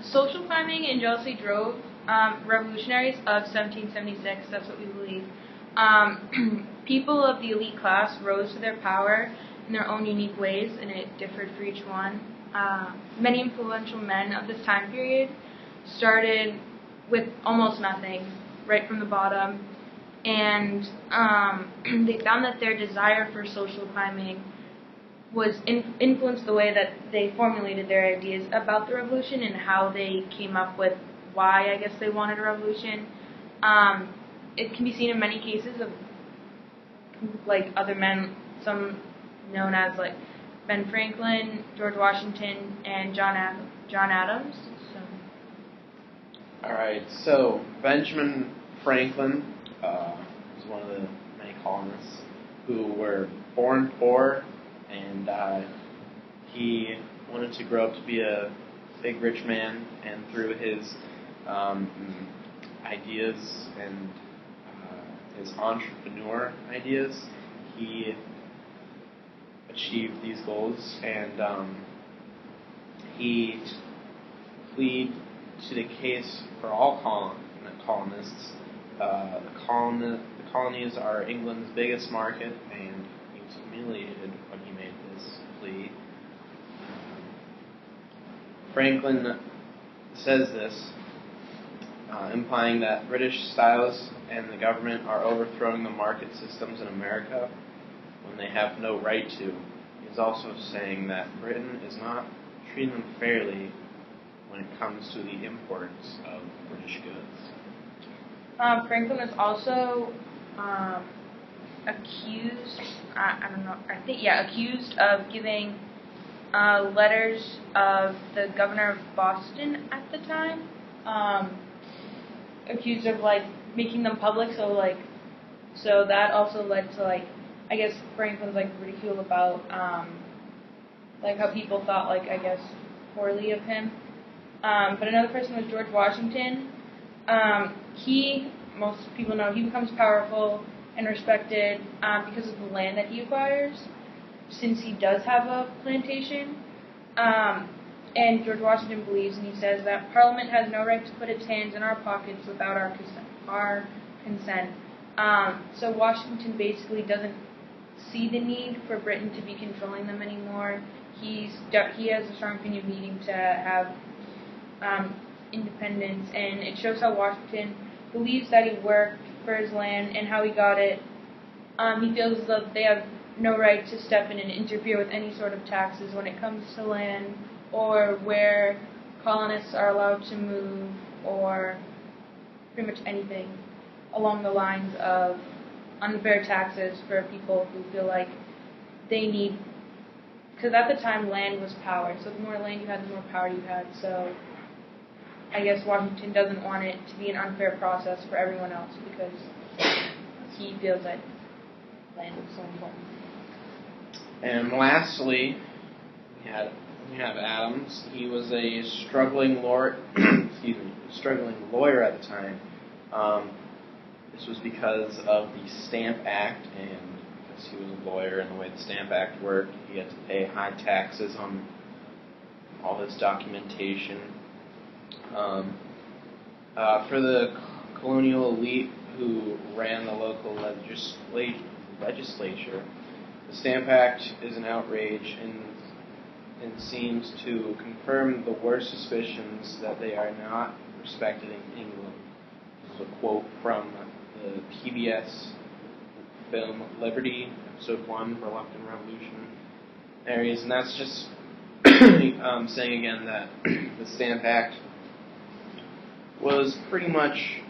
Social climbing and jealousy drove revolutionaries of 1776. That's what we believe. People of the elite class rose to their power in their own unique ways, and it differed for each one. Many influential men of this time period started with almost nothing, right from the bottom, and they found that their desire for social climbing was influenced the way that they formulated their ideas about the revolution and how they came up with why, I guess, they wanted a revolution. It can be seen in many cases of like other men, some known as like Ben Franklin, George Washington, and John Adams. So. All right, so Benjamin Franklin was one of the many colonists who were born poor, and he wanted to grow up to be a big rich man, and through his ideas and his entrepreneur ideas, he achieved these goals, and he plead to the case for all colonists. The colonies are England's biggest market, and he was humiliated when he made this plea. Franklin says this, implying that British styles and the government are overthrowing the market systems in America when they have no right to. He's also saying that Britain is not treating them fairly when it comes to the imports of British goods. Franklin is also accused, accused of giving letters of the governor of Boston at the time, accused of like making them public, so that also led to I guess Franklin's ridicule about how people thought poorly of him. But another person was George Washington. Most people know, he becomes powerful and respected because of the land that he acquires, since he does have a plantation. And George Washington believes, and he says that Parliament has no right to put its hands in our pockets without our consent. So Washington basically doesn't see the need for Britain to be controlling them anymore. He has a strong opinion of needing to have independence, and it shows how Washington believes that he worked for his land and how he got it. He feels as though they have no right to step in and interfere with any sort of taxes when it comes to land, or where colonists are allowed to move, or pretty much anything along the lines of unfair taxes for people who feel like they need, because at the time land was power, so the more land you had, the more power you had. So I guess Washington doesn't want it to be an unfair process for everyone else, because he feels that land is so important. And lastly, we have Adams. He was a struggling lawyer at the time. This was because of the Stamp Act, and because he was a lawyer and the way the Stamp Act worked, he had to pay high taxes on all his documentation. For the colonial elite who ran the local legislature, the Stamp Act is an outrage and seems to confirm the worst suspicions that they are not respected in England. This is a quote from the PBS film Liberty, Episode 1, Reluctant Revolutionaries, and that's just saying again that the Stamp Act was pretty much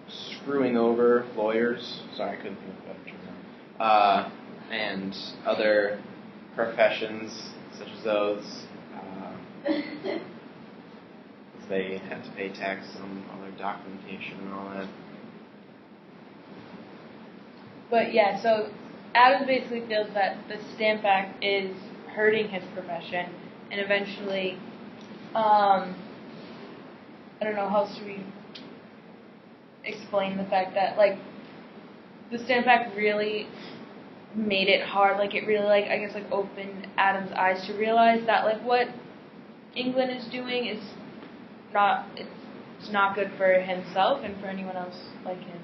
screwing over lawyers. Sorry, I couldn't think of a better term. And other professions such as those. They had to pay tax on all their documentation and all that. But yeah, so Adams basically feels that the Stamp Act is hurting his profession, and eventually, I don't know how else to explain the fact that the Stamp Act really made it hard. Like, it really, like, I guess, like, opened Adam's eyes to realize that, like, what England is doing is not, it's not good for himself and for anyone else like him.